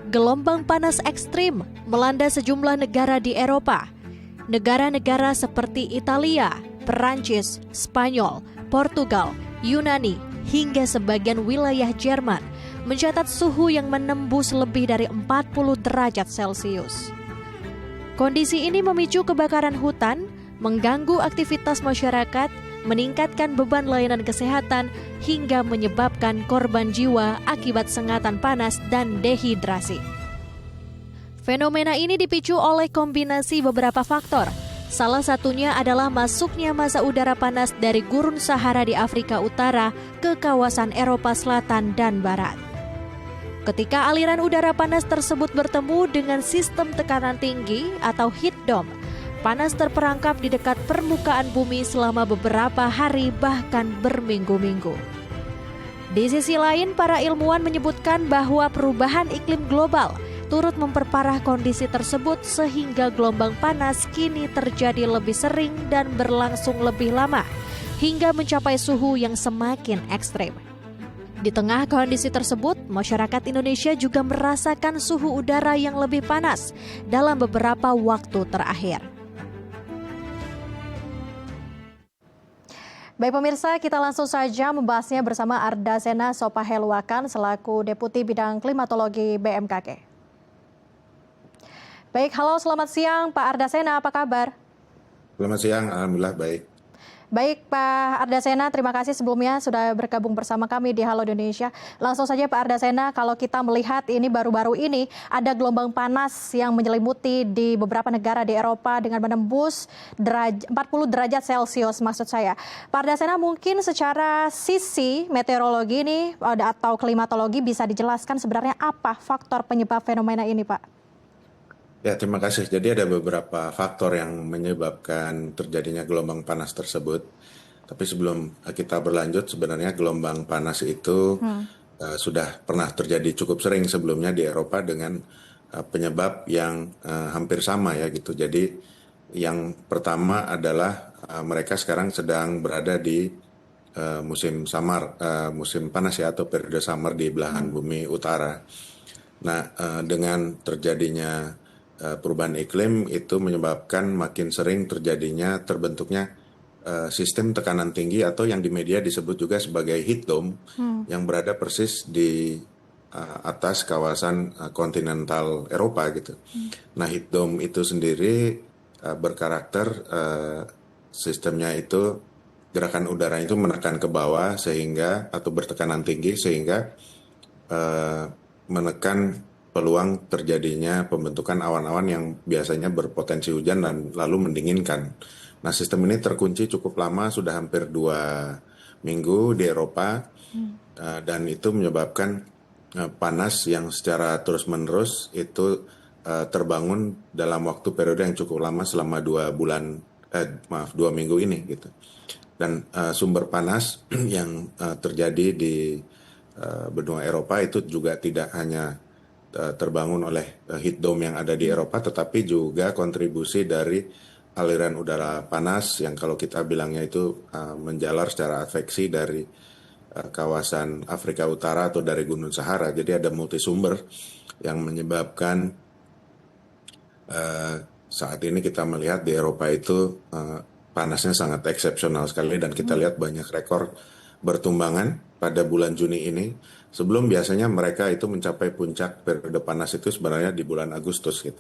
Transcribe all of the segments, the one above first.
Gelombang panas ekstrim melanda sejumlah negara di Eropa. Negara-negara seperti Italia, Perancis, Spanyol, Portugal, Yunani, hingga sebagian wilayah Jerman mencatat suhu yang menembus lebih dari 40 derajat Celcius. Kondisi ini memicu kebakaran hutan, mengganggu aktivitas masyarakat, meningkatkan beban layanan kesehatan, hingga menyebabkan korban jiwa akibat sengatan panas dan dehidrasi. Fenomena ini dipicu oleh kombinasi beberapa faktor. Salah satunya adalah masuknya massa udara panas dari gurun Sahara di Afrika Utara ke kawasan Eropa Selatan dan Barat. Ketika aliran udara panas tersebut bertemu dengan sistem tekanan tinggi atau heat dome, panas terperangkap di dekat permukaan bumi selama beberapa hari bahkan berminggu-minggu. Di sisi lain, para ilmuwan menyebutkan bahwa perubahan iklim global turut memperparah kondisi tersebut sehingga gelombang panas kini terjadi lebih sering dan berlangsung lebih lama, hingga mencapai suhu yang semakin ekstrim. Di tengah kondisi tersebut, masyarakat Indonesia juga merasakan suhu udara yang lebih panas dalam beberapa waktu terakhir. Baik pemirsa, kita langsung saja membahasnya bersama Ardasena Sopaheluakan selaku Deputi Bidang Klimatologi BMKG. Baik, halo selamat siang Pak Ardasena, apa kabar? Selamat siang, alhamdulillah baik. Baik Pak Ardasena, terima kasih sebelumnya sudah bergabung bersama kami di Halo Indonesia. Langsung saja Pak Ardasena, kalau kita melihat ini baru-baru ini ada gelombang panas yang menyelimuti di beberapa negara di Eropa dengan menembus 40 derajat Celcius maksud saya. Pak Ardasena, mungkin secara sisi meteorologi ini atau klimatologi bisa dijelaskan sebenarnya apa faktor penyebab fenomena ini Pak? Ya, terima kasih. Jadi ada beberapa faktor yang menyebabkan terjadinya gelombang panas tersebut. Tapi sebelum kita berlanjut, sebenarnya gelombang panas itu sudah pernah terjadi cukup sering sebelumnya di Eropa dengan penyebab yang hampir sama ya gitu. Jadi yang pertama adalah mereka sekarang sedang berada di musim samar, musim panas ya atau periode samar di belahan bumi utara. Nah, dengan terjadinya perubahan iklim itu menyebabkan makin sering terbentuknya sistem tekanan tinggi atau yang di media disebut juga sebagai heat dome yang berada persis di atas kawasan kontinental Eropa gitu. Nah, heat dome itu sendiri berkarakter sistemnya itu gerakan udara itu menekan ke bawah sehingga atau bertekanan tinggi sehingga menekan peluang terjadinya pembentukan awan-awan yang biasanya berpotensi hujan dan lalu mendinginkan. Nah, sistem ini terkunci cukup lama, sudah hampir 2 minggu di Eropa, dan itu menyebabkan panas yang secara terus-menerus itu terbangun dalam waktu periode yang cukup lama selama 2 minggu ini gitu. Dan sumber panas yang terjadi di benua Eropa itu juga tidak hanya terbangun oleh heat dome yang ada di Eropa, tetapi juga kontribusi dari aliran udara panas yang kalau kita bilangnya itu menjalar secara adveksi dari kawasan Afrika Utara atau dari Gunung Sahara. Jadi ada multisumber yang menyebabkan saat ini kita melihat di Eropa itu panasnya sangat eksepsional sekali dan kita lihat banyak rekor bertumbangan pada bulan Juni ini. Sebelum biasanya mereka itu mencapai puncak periode panas itu sebenarnya di bulan Agustus gitu.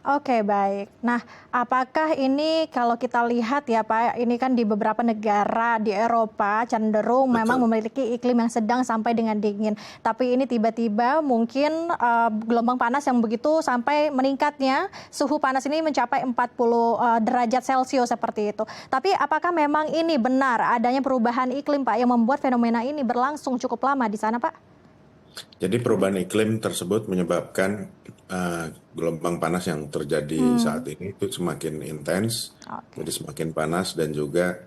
Oke, baik. Nah, apakah ini kalau kita lihat ya Pak, ini kan di beberapa negara di Eropa cenderung memang memiliki iklim yang sedang sampai dengan dingin. Tapi ini tiba-tiba mungkin gelombang panas yang begitu sampai meningkatnya suhu panas ini mencapai 40 derajat Celcius seperti itu. Tapi apakah memang ini benar adanya perubahan iklim Pak yang membuat fenomena ini berlangsung cukup lama di sana Pak? Jadi perubahan iklim tersebut menyebabkan gelombang panas yang terjadi saat ini itu semakin intens, jadi semakin panas dan juga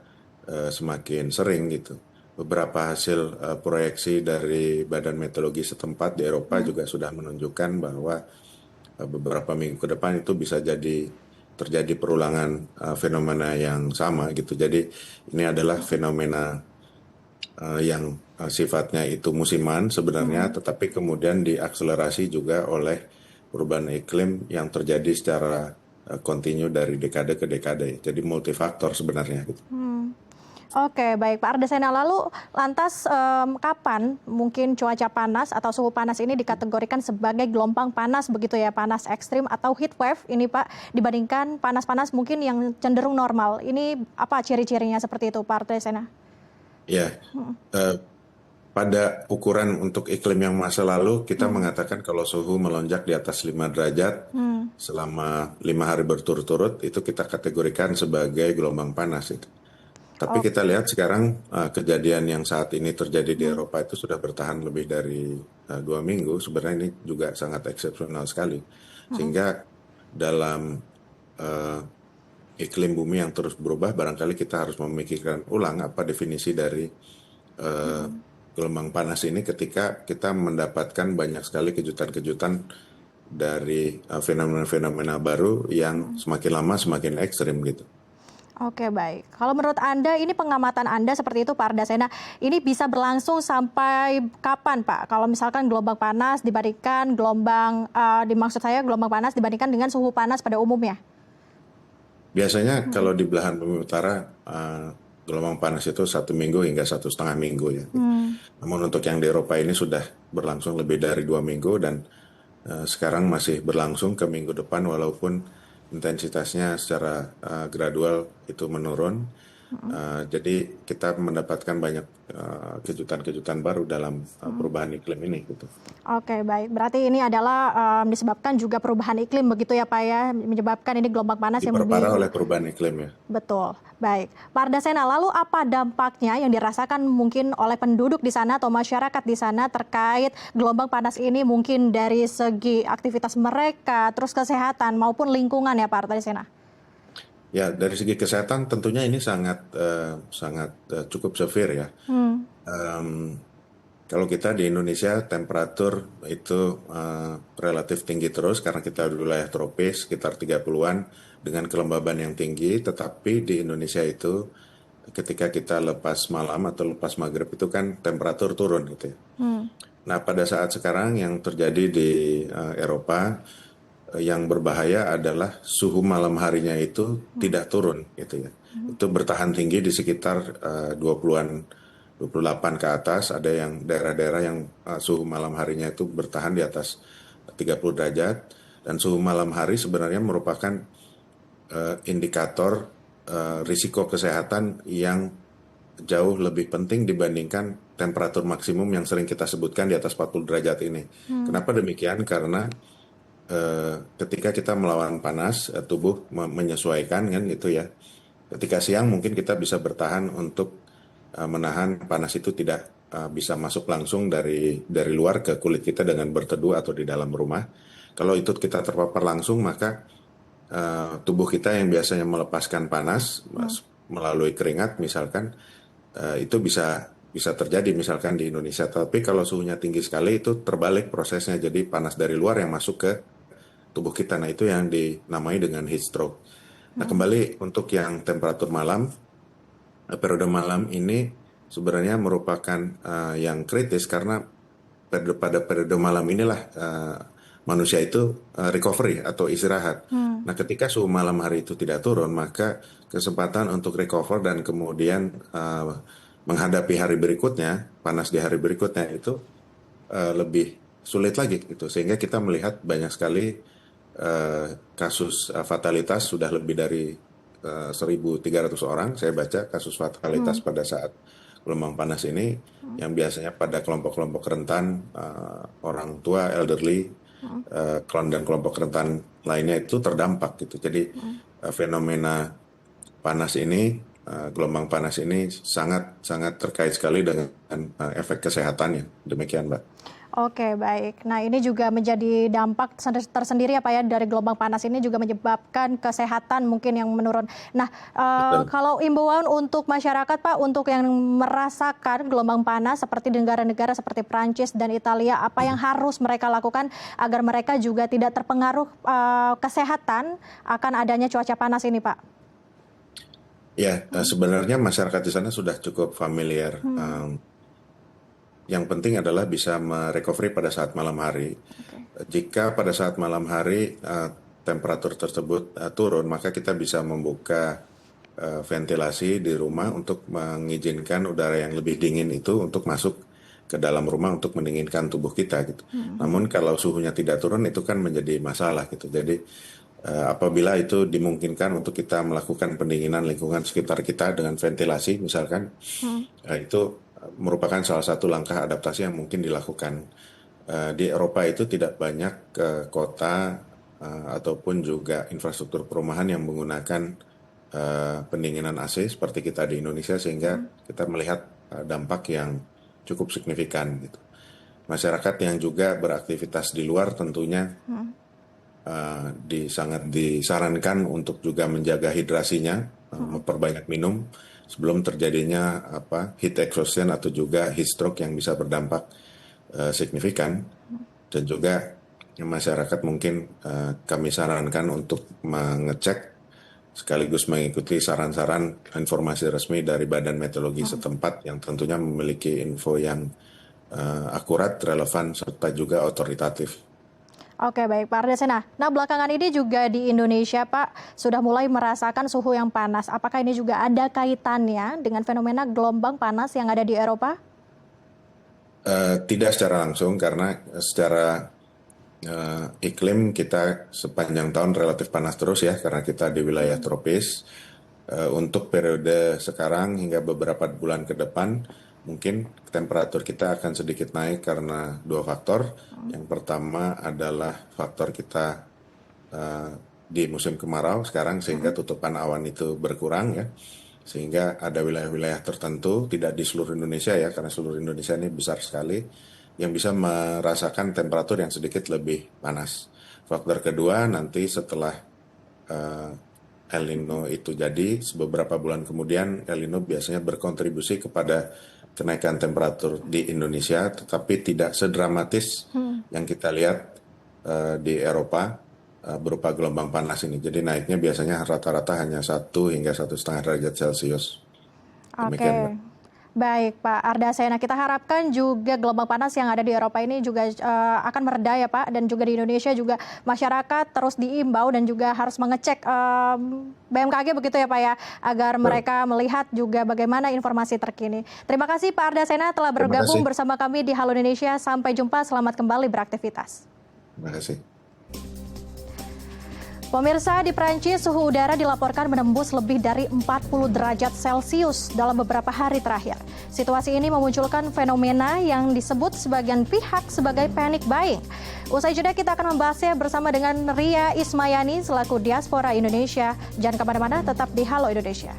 semakin sering gitu. Beberapa hasil proyeksi dari Badan Meteorologi setempat di Eropa juga sudah menunjukkan bahwa beberapa minggu ke depan itu bisa terjadi perulangan fenomena yang sama gitu. Jadi ini adalah fenomena yang sifatnya itu musiman sebenarnya, tetapi kemudian diakselerasi juga oleh perubahan iklim yang terjadi secara kontinu dari dekade ke dekade. Jadi multifaktor sebenarnya gitu. Oke, baik Pak Ardasena. Lalu lantas kapan mungkin cuaca panas atau suhu panas ini dikategorikan sebagai gelombang panas begitu ya, panas ekstrim atau heat wave ini Pak, dibandingkan panas-panas mungkin yang cenderung normal. Ini apa ciri-cirinya seperti itu Pak Ardasena? Ya, eh, pada ukuran untuk iklim yang masa lalu kita mengatakan kalau suhu melonjak di atas 5 derajat selama 5 hari berturut-turut itu kita kategorikan sebagai gelombang panas itu. Tapi Oh, kita lihat sekarang kejadian yang saat ini terjadi di Eropa itu sudah bertahan lebih dari 2 minggu. Sebenarnya ini juga sangat eksepsional sekali. Sehingga dalam eh, iklim bumi yang terus berubah, barangkali kita harus memikirkan ulang apa definisi dari eh, gelombang panas ini ketika kita mendapatkan banyak sekali kejutan-kejutan dari fenomena-fenomena baru yang semakin lama semakin ekstrim gitu. oke, baik. Kalau menurut Anda, ini pengamatan Anda seperti itu Pak Ardasena, ini bisa berlangsung sampai kapan Pak? Kalau misalkan gelombang panas dibandingkan dimaksud saya gelombang panas dibandingkan dengan suhu panas pada umumnya? Biasanya kalau di belahan bumi utara gelombang panas itu 1 minggu hingga 1,5 minggu ya. Namun untuk yang di Eropa ini sudah berlangsung lebih dari 2 minggu dan sekarang masih berlangsung ke minggu depan walaupun intensitasnya secara gradual itu menurun. Jadi kita mendapatkan banyak kejutan-kejutan baru dalam perubahan iklim ini gitu. Oke, baik. Berarti ini adalah disebabkan juga perubahan iklim begitu ya Pak ya, menyebabkan ini gelombang panas yang Diperparah lebih oleh perubahan iklim ya. betul. Baik. Pak Ardasena, lalu apa dampaknya yang dirasakan mungkin oleh penduduk di sana atau masyarakat di sana terkait gelombang panas ini mungkin dari segi aktivitas mereka, terus kesehatan maupun lingkungan ya Pak Ardasena? Ya, dari segi kesehatan tentunya ini sangat cukup severe ya. Em, Kalau kita di Indonesia temperatur itu relatif tinggi terus karena kita di wilayah tropis sekitar 30-an dengan kelembaban yang tinggi, tetapi di Indonesia itu ketika kita lepas malam atau lepas maghrib itu kan temperatur turun gitu ya. Nah, pada saat sekarang yang terjadi di Eropa yang berbahaya adalah suhu malam harinya itu tidak turun gitu ya. Itu bertahan tinggi di sekitar 20-an 28 ke atas, ada yang daerah-daerah yang suhu malam harinya itu bertahan di atas 30 derajat dan suhu malam hari sebenarnya merupakan indikator risiko kesehatan yang jauh lebih penting dibandingkan temperatur maksimum yang sering kita sebutkan di atas 40 derajat ini. Kenapa demikian? Karena ketika kita melawan panas, tubuh menyesuaikan kan gitu ya. Ketika siang mungkin kita bisa bertahan untuk menahan panas itu tidak bisa masuk langsung dari luar ke kulit kita dengan berteduh atau di dalam rumah. Kalau itu kita terpapar langsung maka tubuh kita yang biasanya melepaskan panas melalui keringat misalkan itu bisa terjadi misalkan di Indonesia. Tapi kalau suhunya tinggi sekali itu terbalik prosesnya jadi panas dari luar yang masuk ke tubuh kita. Nah itu yang dinamai dengan heat stroke. Nah kembali untuk yang temperatur malam, periode malam ini sebenarnya merupakan yang kritis karena pada periode malam inilah manusia itu recovery atau istirahat. Nah, ketika suhu malam hari itu tidak turun, maka kesempatan untuk recover dan kemudian menghadapi hari berikutnya, panas di hari berikutnya itu lebih sulit lagi gitu. Sehingga kita melihat banyak sekali kasus fatalitas sudah lebih dari 1.300 orang. Saya baca kasus fatalitas pada saat gelombang panas ini yang biasanya pada kelompok-kelompok rentan, orang tua, elderly, dan kelompok rentan lainnya itu terdampak gitu. Jadi fenomena panas ini, gelombang panas ini sangat sangat terkait sekali dengan efek kesehatannya. Demikian, Mbak. Oke, baik. Nah, ini juga menjadi dampak tersendiri ya Pak ya, dari gelombang panas ini juga menyebabkan kesehatan mungkin yang menurun. Nah, Betul. kalau imbauan untuk masyarakat Pak, untuk yang merasakan gelombang panas seperti di negara-negara seperti Prancis dan Italia, apa yang harus mereka lakukan agar mereka juga tidak terpengaruh kesehatan akan adanya cuaca panas ini Pak? Ya, sebenarnya masyarakat di sana sudah cukup familiar. Yang penting adalah bisa merecovery pada saat malam hari. Oke. Jika pada saat malam hari temperatur tersebut turun, maka kita bisa membuka ventilasi di rumah untuk mengizinkan udara yang lebih dingin itu untuk masuk ke dalam rumah untuk mendinginkan tubuh kita gitu. Namun kalau suhunya tidak turun itu kan menjadi masalah gitu. Jadi apabila itu dimungkinkan untuk kita melakukan pendinginan lingkungan sekitar kita dengan ventilasi misalkan, itu merupakan salah satu langkah adaptasi yang mungkin dilakukan. Di Eropa itu tidak banyak kota ataupun juga infrastruktur perumahan yang menggunakan pendinginan AC seperti kita di Indonesia, sehingga kita melihat dampak yang cukup signifikan gitu. Masyarakat yang juga beraktivitas di luar tentunya sangat disarankan untuk juga menjaga hidrasinya, memperbanyak minum sebelum terjadinya heat exhaustion atau juga heat stroke yang bisa berdampak signifikan. Dan juga masyarakat mungkin kami sarankan untuk mengecek sekaligus mengikuti saran-saran informasi resmi dari Badan Meteorologi setempat yang tentunya memiliki info yang akurat, relevan, serta juga otoritatif. Oke, baik Pak Ardasena. Nah, belakangan ini juga di Indonesia Pak sudah mulai merasakan suhu yang panas. Apakah ini juga ada kaitannya dengan fenomena gelombang panas yang ada di Eropa? Tidak secara langsung, karena secara iklim kita sepanjang tahun relatif panas terus ya, karena kita di wilayah tropis. Untuk periode sekarang hingga beberapa bulan ke depan, mungkin temperatur kita akan sedikit naik karena dua faktor. Yang pertama adalah faktor kita di musim kemarau sekarang, sehingga tutupan awan itu berkurang ya. Sehingga ada wilayah-wilayah tertentu, tidak di seluruh Indonesia ya, karena seluruh Indonesia ini besar sekali, yang bisa merasakan temperatur yang sedikit lebih panas. Faktor kedua, nanti setelah El Nino itu jadi, beberapa bulan kemudian El Nino biasanya berkontribusi kepada kenaikan temperatur di Indonesia, tetapi tidak sedramatis yang kita lihat di Eropa berupa gelombang panas ini. Jadi naiknya biasanya rata-rata hanya 1 hingga 1,5 derajat Celcius. Demikian, Mbak. Baik Pak Ardasena, kita harapkan juga gelombang panas yang ada di Eropa ini juga akan mereda ya Pak, dan juga di Indonesia juga masyarakat terus diimbau dan juga harus mengecek BMKG begitu ya Pak ya, agar mereka melihat juga bagaimana informasi terkini. Terima kasih Pak Ardasena telah bergabung bersama kami di Halo Indonesia. Sampai jumpa, selamat kembali beraktivitas. Terima kasih. Pemirsa, di Prancis suhu udara dilaporkan menembus lebih dari 40 derajat Celcius dalam beberapa hari terakhir. Situasi ini memunculkan fenomena yang disebut sebagian pihak sebagai panic buying. Usai jeda kita akan membahasnya bersama dengan Ria Ismayani selaku diaspora Indonesia. Jangan kemana-mana, tetap di Halo Indonesia.